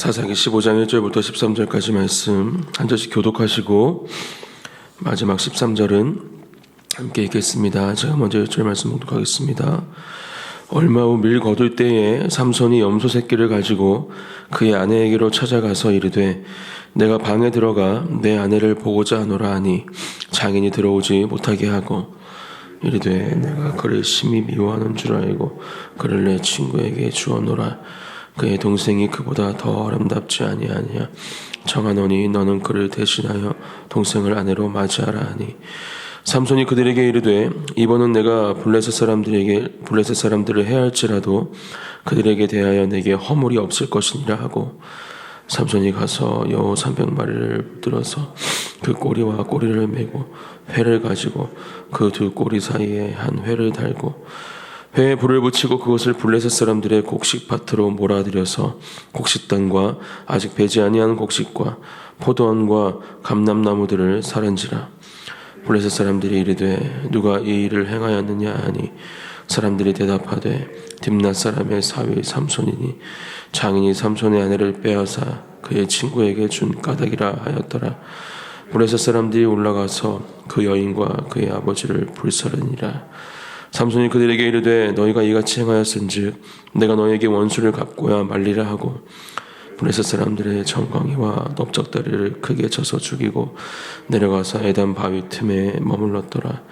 사사기 15장 1절부터 13절까지 말씀 한 절씩 교독하시고 마지막 13절은 함께 읽겠습니다. 제가 먼저 1절 말씀 봉독하겠습니다. 얼마 후 밀 거둘 때에 삼손이 염소 새끼를 가지고 그의 아내에게로 찾아가서 이르되 내가 방에 들어가 내 아내를 보고자 하노라 하니 장인이 들어오지 못하게 하고 이르되 내가 그를 심히 미워하는 줄 알고 그를 내 친구에게 주었노라. 그의 동생이 그보다 더 아름답지 아니하냐. 청하노니 너는 그를 대신하여 동생을 아내로 맞이하라 하니 삼손이 그들에게 이르되 이번은 내가 블레셋 사람들을 해할지라도 그들에게 대하여 내게 허물이 없을 것이니라 하고 삼손이 가서 여호 300마리를 들어서 그 꼬리와 꼬리를 메고 회를 가지고 그 두 꼬리 사이에 한 회를 달고 회에 불을 붙이고 그것을 블레셋 사람들의 곡식밭으로 몰아들여서 곡식단과 아직 배지 아니한 곡식과 포도원과 감람나무들을 사른지라. 블레셋 사람들이 이르되 누가 이 일을 행하였느냐 하니 사람들이 대답하되 딥낫 사람의 사위 삼손이니 장인이 삼손의 아내를 빼앗아 그의 친구에게 준 까닭이라 하였더라. 블레셋 사람들이 올라가서 그 여인과 그의 아버지를 불사르니라. 삼손이 그들에게 이르되 너희가 이같이 행하였은즉 내가 너희에게 원수를 갚고야 말리라 하고 블레셋 사람들의 정광이와 넓적다리를 크게 쳐서 죽이고 내려가서 에단 바위 틈에 머물렀더라.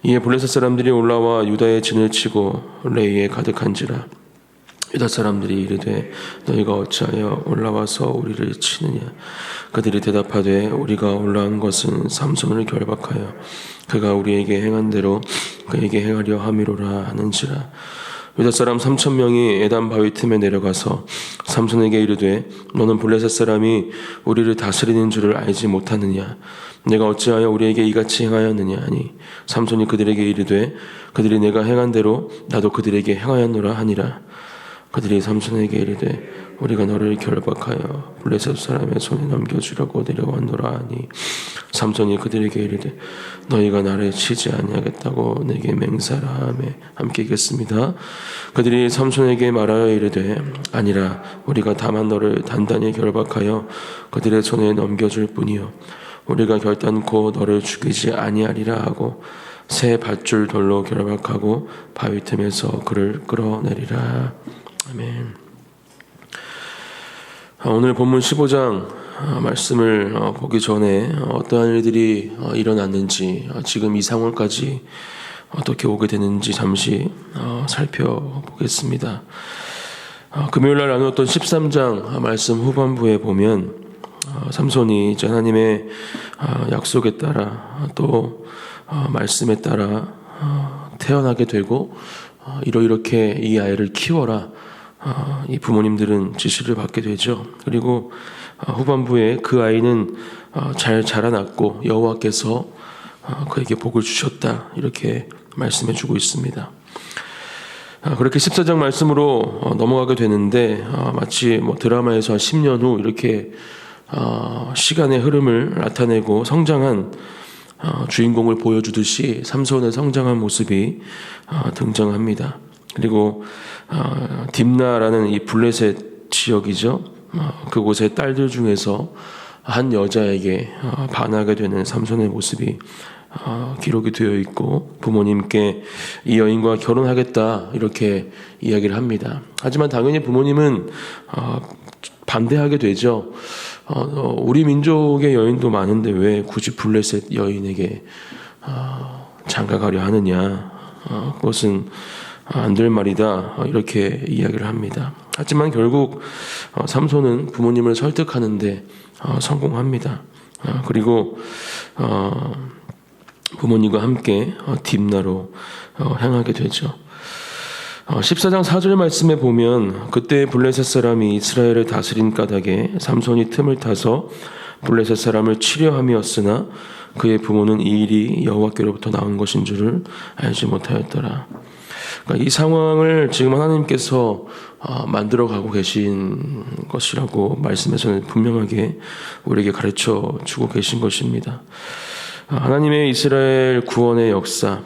이에 블레셋 사람들이 올라와 유다의 진을 치고 레이에 가득한지라. 유다 사람들이 이르되 너희가 어찌하여 올라와서 우리를 치느냐. 그들이 대답하되 우리가 올라온 것은 삼손을 결박하여 그가 우리에게 행한 대로 그에게 행하려 함이로라 하는지라. 유다 사람 3,000명이 에단 바위 틈에 내려가서 삼손에게 이르되 너는 블레셋 사람이 우리를 다스리는 줄을 알지 못하느냐. 내가 어찌하여 우리에게 이같이 행하였느냐 하니 삼손이 그들에게 이르되 그들이 내가 행한 대로 나도 그들에게 행하였노라 하니라. 그들이 삼손에게 이르되 우리가 너를 결박하여 블레셋 사람의 손에 넘겨주려고 내려왔노라 하니 삼손이 그들에게 이르되 너희가 나를 치지 아니하겠다고 내게 맹세하라 하며 함께 읽겠습니다. 그들이 삼손에게 말하여 이르되 아니라 우리가 다만 너를 단단히 결박하여 그들의 손에 넘겨줄 뿐이요 우리가 결단코 너를 죽이지 아니하리라 하고 새 밧줄 돌로 결박하고 바위 틈에서 그를 끌어내리라. 아멘. 오늘 본문 15장 말씀을 보기 전에 어떠한 일들이 일어났는지 지금 이 상황까지 어떻게 오게 되는지 잠시 살펴보겠습니다. 금요일날 나누었던 13장 말씀 후반부에 보면 삼손이 이제 하나님의 약속에 따라 또 말씀에 따라 태어나게 되고 이렇게 이 아이를 키워라. 이 부모님들은 지시를 받게 되죠. 그리고 후반부에 그 아이는 잘 자라났고 여호와께서 그에게 복을 주셨다. 이렇게 말씀해 주고 있습니다. 그렇게 14장 말씀으로 넘어가게 되는데 마치 드라마에서 한 10년 후 이렇게 시간의 흐름을 나타내고 성장한 주인공을 보여주듯이 삼손의 성장한 모습이 등장합니다. 그리고 딥나라는 이 블레셋 지역이죠. 그곳의 딸들 중에서 한 여자에게 반하게 되는 삼손의 모습이 기록이 되어 있고 부모님께 이 여인과 결혼하겠다 이렇게 이야기를 합니다. 하지만 당연히 부모님은 반대하게 되죠. 우리 민족의 여인도 많은데 왜 굳이 블레셋 여인에게 장가가려 하느냐. 그것은 안 될 말이다 이렇게 이야기를 합니다. 하지만 결국 삼손은 부모님을 설득하는데 성공합니다. 그리고 부모님과 함께 딥나로 향하게 되죠. 14장 4절 말씀에 보면 그때 블레셋 사람이 이스라엘을 다스린 까닭에 삼손이 틈을 타서 블레셋 사람을 치려 함이었으나 그의 부모는 이 일이 여호와께로부터 나온 것인 줄을 알지 못하였더라. 그러니까 이 상황을 지금 하나님께서 만들어가고 계신 것이라고 말씀에서는 분명하게 우리에게 가르쳐 주고 계신 것입니다. 하나님의 이스라엘 구원의 역사,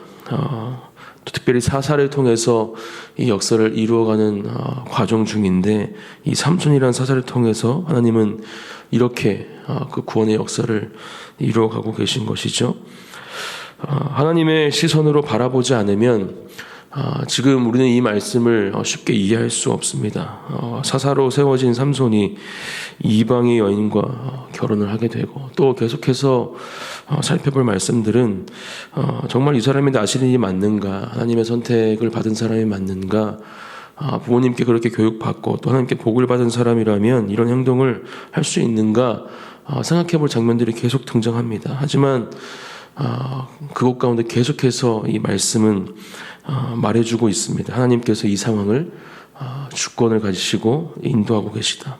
특별히 사사를 통해서 이 역사를 이루어가는 과정 중인데, 이 삼손이라는 사사를 통해서 하나님은 이렇게 그 구원의 역사를 이루어가고 계신 것이죠. 하나님의 시선으로 바라보지 않으면 지금 우리는 이 말씀을 쉽게 이해할 수 없습니다. 사사로 세워진 삼손이 이방의 여인과 결혼을 하게 되고, 또 계속해서 살펴볼 말씀들은 정말 이 사람이 나시린이 맞는가, 하나님의 선택을 받은 사람이 맞는가, 부모님께 그렇게 교육받고 또 하나님께 복을 받은 사람이라면 이런 행동을 할 수 있는가 생각해 볼 장면들이 계속 등장합니다. 하지만 그것 가운데 계속해서 이 말씀은 말해주고 있습니다. 하나님께서 이 상황을 주권을 가지시고 인도하고 계시다.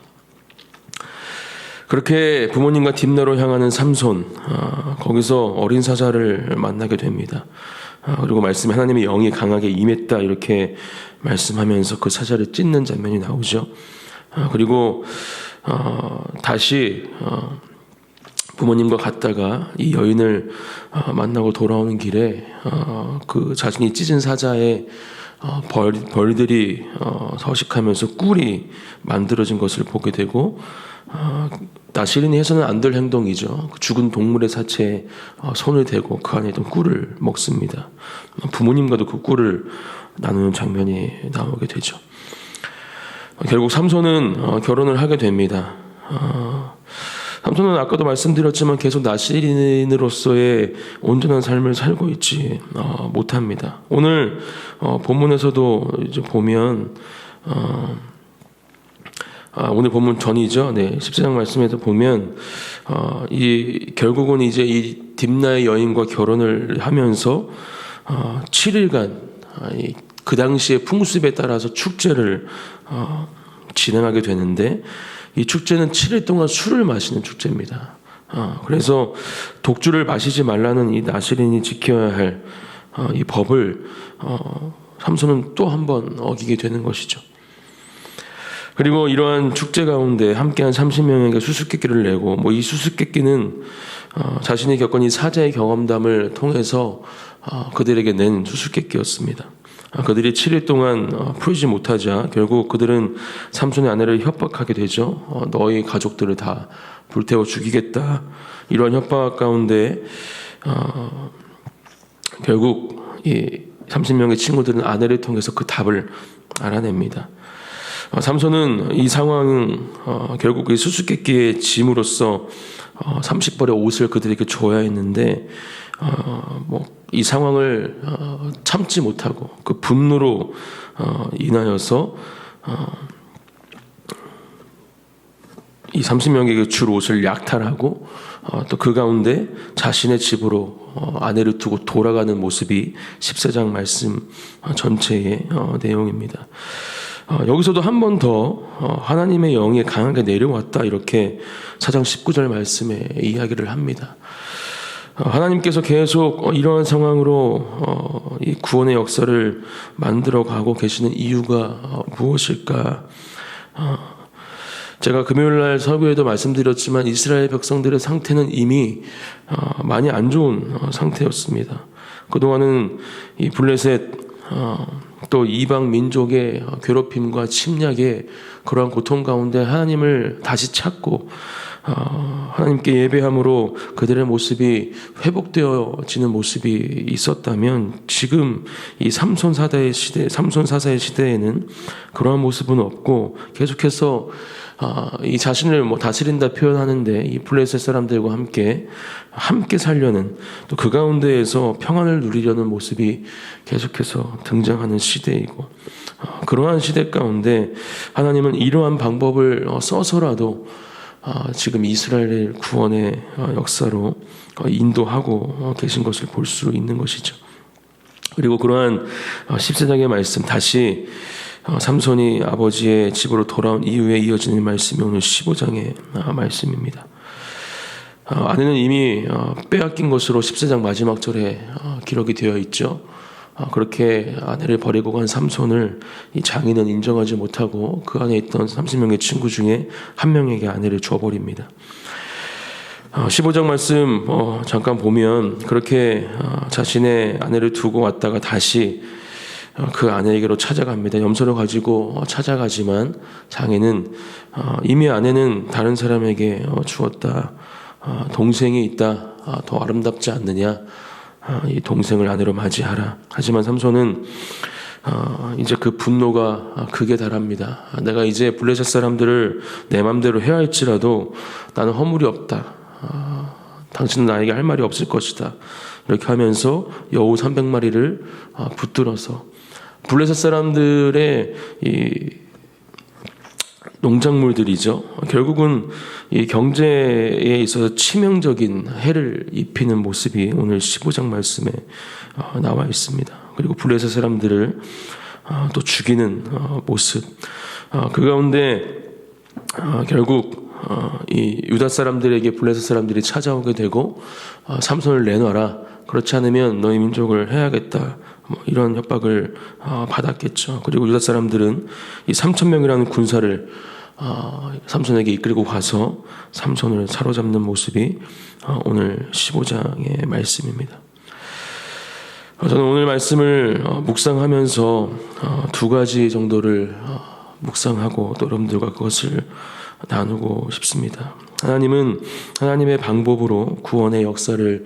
그렇게 부모님과 딥나로 향하는 삼손, 거기서 어린 사자를 만나게 됩니다. 그리고 말씀에 하나님의 영이 강하게 임했다 이렇게 말씀하면서 그 사자를 찢는 장면이 나오죠. 그리고 다시 부모님과 갔다가 이 여인을 만나고 돌아오는 길에 그 자신이 찢은 사자의 벌들이 서식하면서 꿀이 만들어진 것을 보게 되고, 나시린이 해서는 안 될 행동이죠. 죽은 동물의 사체에 손을 대고 그 안에 있던 꿀을 먹습니다. 부모님과도 그 꿀을 나누는 장면이 나오게 되죠. 결국 삼손은 결혼을 하게 됩니다. 삼손은 아까도 말씀드렸지만 계속 나시린으로서의 온전한 삶을 살고 있지 못합니다. 오늘 본문에서도 이제 보면 오늘 본문 전이죠. 14장 말씀에서 보면 결국은 이제 이 딥나의 여인과 결혼을 하면서 7일간 그 당시의 풍습에 따라서 축제를 진행하게 되는데, 이 축제는 7일 동안 술을 마시는 축제입니다. 그래서 독주를 마시지 말라는 이 나시린이 지켜야 할 이 법을 삼손은 또 한 번 어기게 되는 것이죠. 그리고 이러한 축제 가운데 함께한 30명에게 수수께끼를 내고, 이 수수께끼는 자신이 겪은 이 사자의 경험담을 통해서 그들에게 낸 수수께끼였습니다. 그들이 7일 동안 풀지 못하자 결국 그들은 삼손의 아내를 협박하게 되죠. 너희 가족들을 다 불태워 죽이겠다. 이러한 협박 가운데 결국 이 30명의 친구들은 아내를 통해서 그 답을 알아냅니다. 삼손은 이 상황은 결국 이 수수께끼의 짐으로써 30벌의 옷을 그들에게 줘야 했는데, 이 상황을 참지 못하고 그 분노로 인하여서 이 30명에게 줄 옷을 약탈하고 또 그 가운데 자신의 집으로 아내를 두고 돌아가는 모습이 14장 말씀 전체의 내용입니다. 여기서도 한 번 더 하나님의 영이 강하게 내려왔다 이렇게 4장 19절 말씀에 이야기를 합니다. 하나님께서 계속 이러한 상황으로 이 구원의 역사를 만들어가고 계시는 이유가 무엇일까? 제가 금요일날 설교에도 말씀드렸지만 이스라엘 백성들의 상태는 이미 많이 안 좋은 상태였습니다. 그동안은 이 블레셋 또 이방 민족의 괴롭힘과 침략의 그러한 고통 가운데 하나님을 다시 찾고 하나님께 예배함으로 그들의 모습이 회복되어지는 모습이 있었다면, 지금 이 삼손 사사의 시대에는 그러한 모습은 없고 계속해서 이 자신을 다스린다 표현하는데 이 블레셋 사람들과 함께 살려는, 또 그 가운데에서 평안을 누리려는 모습이 계속해서 등장하는 시대이고, 그러한 시대 가운데 하나님은 이러한 방법을 써서라도 지금 이스라엘의 구원의 역사로 인도하고 계신 것을 볼 수 있는 것이죠. 그리고 그러한 14장의 말씀, 다시 삼손이 아버지의 집으로 돌아온 이후에 이어지는 말씀이 오늘 15장의 말씀입니다. 아내는 이미 빼앗긴 것으로 14장 마지막 절에 기록이 되어 있죠. 그렇게 아내를 버리고 간 삼손을 이 장인은 인정하지 못하고 그 안에 있던 30명의 친구 중에 한 명에게 아내를 줘버립니다. 15장 말씀 잠깐 보면 그렇게 자신의 아내를 두고 왔다가 다시 그 아내에게로 찾아갑니다. 염소를 가지고 찾아가지만 장인은 이미 아내는 다른 사람에게 주었다. 동생이 있다. 더 아름답지 않느냐. 이 동생을 아내로 맞이하라. 하지만 삼손은 이제 그 분노가 극에 달합니다. 내가 이제 블레셋 사람들을 내 맘대로 해야 할지라도 나는 허물이 없다. 당신은 나에게 할 말이 없을 것이다. 이렇게 하면서 여우 300마리를 붙들어서 블레셋 사람들의 이 농작물들이죠. 결국은 이 경제에 있어서 치명적인 해를 입히는 모습이 오늘 15장 말씀에 나와 있습니다. 그리고 블레셋 사람들을 또 죽이는 모습. 그 가운데 결국 이 유다 사람들에게 블레셋 사람들이 찾아오게 되고 삼손을 내놔라. 그렇지 않으면 너희 민족을 해야겠다. 이런 협박을 받았겠죠. 그리고 유다 사람들은 이 3,000명이라는 군사를 삼손에게 이끌고 가서 삼손을 사로잡는 모습이 오늘 15장의 말씀입니다. 저는 오늘 말씀을 묵상하면서 두 가지 정도를 묵상하고 또 여러분들과 그것을 나누고 싶습니다. 하나님은 하나님의 방법으로 구원의 역사를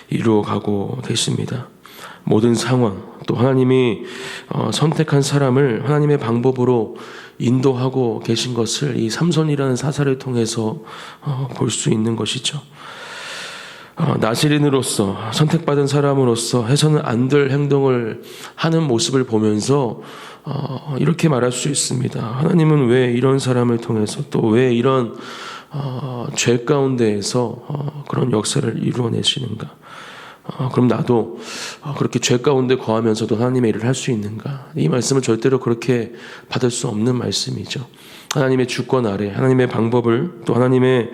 이루어가고 계십니다. 모든 상황, 또 하나님이 선택한 사람을 하나님의 방법으로 인도하고 계신 것을 이 삼손이라는 사사를 통해서 볼 수 있는 것이죠. 나시린으로서 선택받은 사람으로서 해서는 안 될 행동을 하는 모습을 보면서 이렇게 말할 수 있습니다. 하나님은 왜 이런 사람을 통해서 또 왜 이런 죄 가운데에서 그런 역사를 이루어내시는가? 그럼 나도 그렇게 죄 가운데 거하면서도 하나님의 일을 할 수 있는가? 이 말씀은 절대로 그렇게 받을 수 없는 말씀이죠. 하나님의 주권 아래 하나님의 방법을 또 하나님의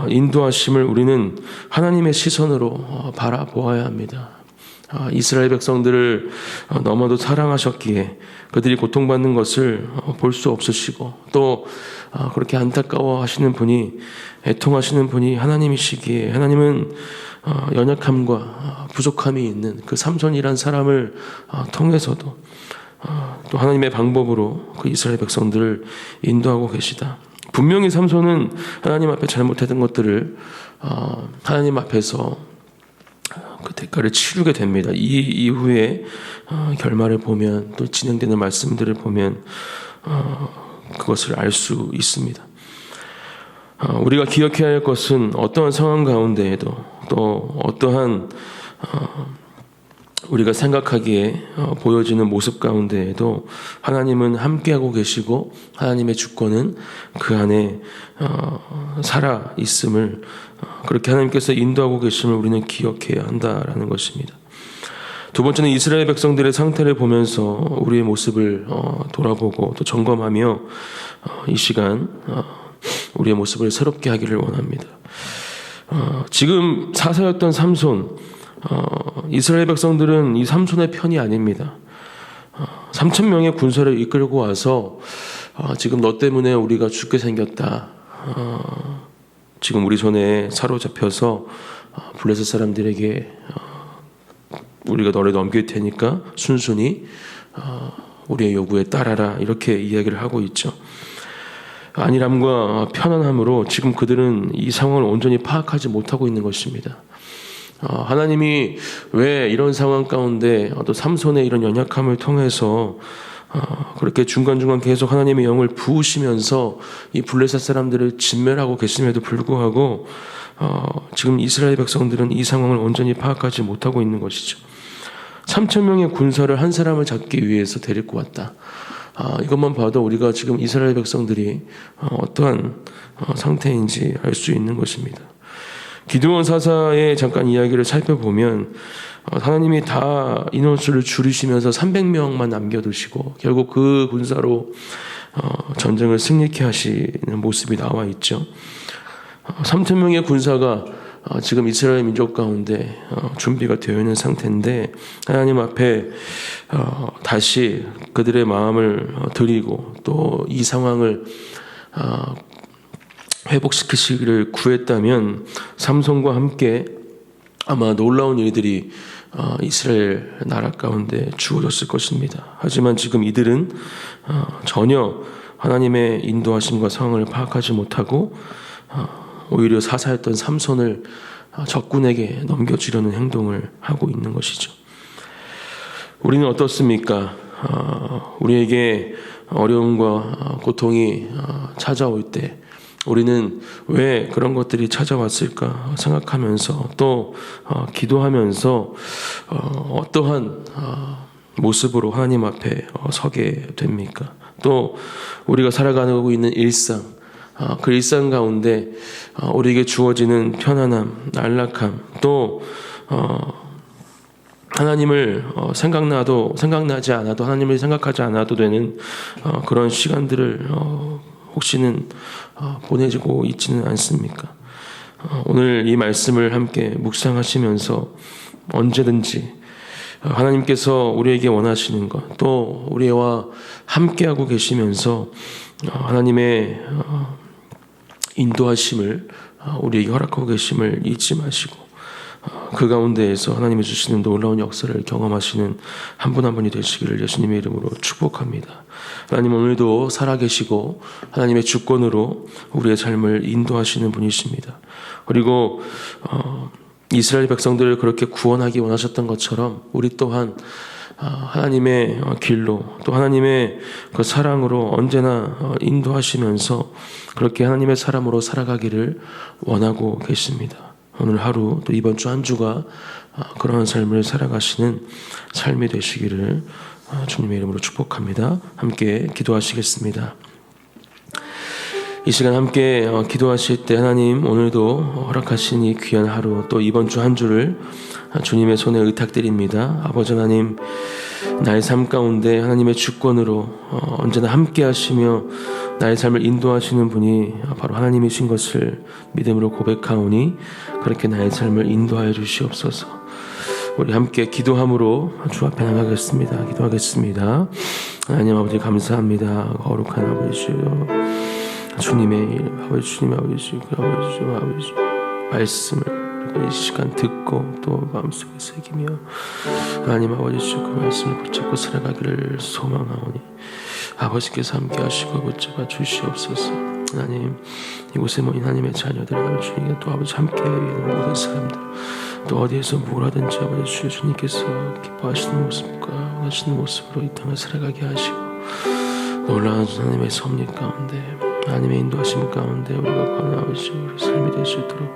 인도하심을 우리는 하나님의 시선으로 바라보아야 합니다. 이스라엘 백성들을 너무도 사랑하셨기에 그들이 고통받는 것을 볼 수 없으시고 또 그렇게 안타까워하시는 분이 애통하시는 분이 하나님이시기에 하나님은 연약함과 부족함이 있는 그 삼손이란 사람을 통해서도 또 하나님의 방법으로 그 이스라엘 백성들을 인도하고 계시다. 분명히 삼손은 하나님 앞에 잘못했던 것들을 하나님 앞에서 그 대가를 치르게 됩니다. 이 이후에 결말을 보면 또 진행되는 말씀들을 보면 그것을 알 수 있습니다. 우리가 기억해야 할 것은 어떠한 상황 가운데에도 또 어떠한 우리가 생각하기에 보여지는 모습 가운데에도 하나님은 함께하고 계시고 하나님의 주권은 그 안에 살아 있음을 그렇게 하나님께서 인도하고 계심을 우리는 기억해야 한다라는 것입니다. 두 번째는 이스라엘 백성들의 상태를 보면서 우리의 모습을 돌아보고 또 점검하며 이 시간 우리의 모습을 새롭게 하기를 원합니다. 지금 사사였던 삼손, 이스라엘 백성들은 이 삼손의 편이 아닙니다. 3,000명의 군사를 이끌고 와서 지금 너 때문에 우리가 죽게 생겼다. 지금 우리 손에 사로잡혀서 블레셋 사람들에게 우리가 너를 넘길 테니까 순순히 우리의 요구에 따라라. 이렇게 이야기를 하고 있죠. 안일함과 편안함으로 지금 그들은 이 상황을 온전히 파악하지 못하고 있는 것입니다. 하나님이 왜 이런 상황 가운데 또 삼손의 이런 연약함을 통해서 그렇게 중간중간 계속 하나님의 영을 부으시면서 이 블레셋 사람들을 진멸하고 계심에도 불구하고 지금 이스라엘 백성들은 이 상황을 온전히 파악하지 못하고 있는 것이죠. 3,000명의 군사를 한 사람을 잡기 위해서 데리고 왔다. 이것만 봐도 우리가 지금 이스라엘 백성들이 어떠한 상태인지 알 수 있는 것입니다. 기드온 사사의 잠깐 이야기를 살펴보면 하나님이 다 인원수를 줄이시면서 300명만 남겨두시고 결국 그 군사로 전쟁을 승리케 하시는 모습이 나와 있죠. 3,000명의 군사가 지금 이스라엘 민족 가운데 준비가 되어 있는 상태인데 하나님 앞에 다시 그들의 마음을 드리고 또 이 상황을 회복시키시기를 구했다면 삼손과 함께 아마 놀라운 일들이 이스라엘 나라 가운데 주어졌을 것입니다. 하지만 지금 이들은 전혀 하나님의 인도하심과 상황을 파악하지 못하고 오히려 사사였던 삼손을 적군에게 넘겨주려는 행동을 하고 있는 것이죠. 우리는 어떻습니까? 우리에게 어려움과 고통이 찾아올 때 우리는 왜 그런 것들이 찾아왔을까 생각하면서 또 기도하면서 어떠한 모습으로 하나님 앞에 서게 됩니까? 또 우리가 살아가고 있는 일상, 그 일상 가운데 우리에게 주어지는 편안함, 안락함, 또 하나님을 생각나지 않아도 하나님을 생각하지 않아도 되는 그런 시간들을 혹시는 보내고 있지는 않습니까? 오늘 이 말씀을 함께 묵상하시면서 언제든지 하나님께서 우리에게 원하시는 것, 또 우리와 함께하고 계시면서 하나님의 인도하심을 우리에게 허락하고 계심을 잊지 마시고 그 가운데에서 하나님이 주시는 놀라운 역사를 경험하시는 한 분 한 분이 되시기를 예수님의 이름으로 축복합니다. 하나님 오늘도 살아계시고 하나님의 주권으로 우리의 삶을 인도하시는 분이십니다. 그리고 이스라엘 백성들을 그렇게 구원하기 원하셨던 것처럼 우리 또한 하나님의 길로 또 하나님의 그 사랑으로 언제나 인도하시면서 그렇게 하나님의 사람으로 살아가기를 원하고 계십니다. 오늘 하루 또 이번 주 한 주가 그러한 삶을 살아가시는 삶이 되시기를 주님의 이름으로 축복합니다. 함께 기도하시겠습니다. 이 시간 함께 기도하실 때 하나님 오늘도 허락하신 이 귀한 하루 또 이번 주 한 주를 주님의 손에 의탁드립니다. 아버지 하나님 나의 삶 가운데 하나님의 주권으로 언제나 함께 하시며 나의 삶을 인도하시는 분이 바로 하나님이신 것을 믿음으로 고백하오니 그렇게 나의 삶을 인도하여 주시옵소서. 우리 함께 기도함으로 주 앞에 나가겠습니다. 기도하겠습니다. 하나님 아버지 감사합니다. 거룩한 아버지요 주님의 아버지 주님의 아버지 말씀을 이 시간 듣고 또 마음속에 새기며 하나님 아버지 주 그 말씀을 붙잡고 살아가기를 소망하오니 아버지께서 함께 하시고 붙잡아 주시옵소서. 하나님 이곳에 모인 하나님의 자녀들 하나님 주님께 또 아버지 함께 있는 모든 사람들 또 어디에서 뭘 하든지 아버지 주님께서 기뻐하시는 모습과 원하시는 모습으로 이 땅을 살아가게 하시고 놀라운 하나님의 섭리 가운데 하나님의 인도하심 가운데 우리가 거는 아버지 우리 삶이 될 수 있도록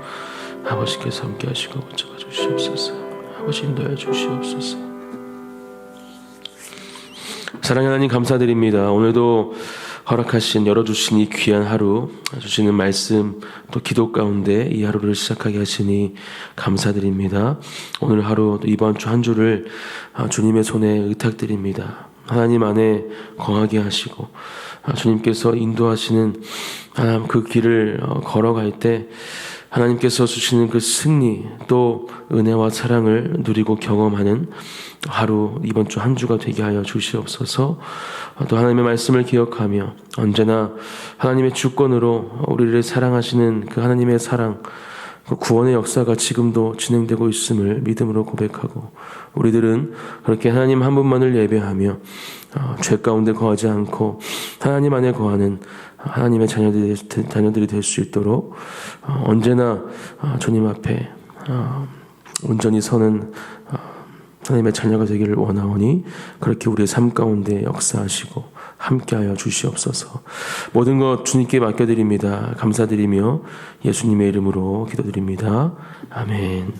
아버지께서 함께 하시고 붙잡아 주시옵소서. 아버지 인도하여 주시옵소서. 사랑하는 하나님 감사드립니다. 오늘도 허락하신 열어주신 이 귀한 하루 주시는 말씀 또 기도 가운데 이 하루를 시작하게 하시니 감사드립니다. 오늘 하루 또 이번 주 한 주를 주님의 손에 의탁드립니다. 하나님 안에 거하게 하시고 주님께서 인도하시는 그 길을 걸어갈 때 하나님께서 주시는 그 승리 또 은혜와 사랑을 누리고 경험하는 하루 이번 주 한 주가 되게 하여 주시옵소서. 또 하나님의 말씀을 기억하며 언제나 하나님의 주권으로 우리를 사랑하시는 그 하나님의 사랑 그 구원의 역사가 지금도 진행되고 있음을 믿음으로 고백하고 우리들은 그렇게 하나님 한 분만을 예배하며 죄 가운데 거하지 않고 하나님 안에 거하는 하나님의 자녀들이 될 수 있도록 언제나 주님 앞에 온전히 서는 하나님의 자녀가 되기를 원하오니 그렇게 우리의 삶 가운데 역사하시고 함께하여 주시옵소서. 모든 것 주님께 맡겨드립니다. 감사드리며 예수님의 이름으로 기도드립니다. 아멘.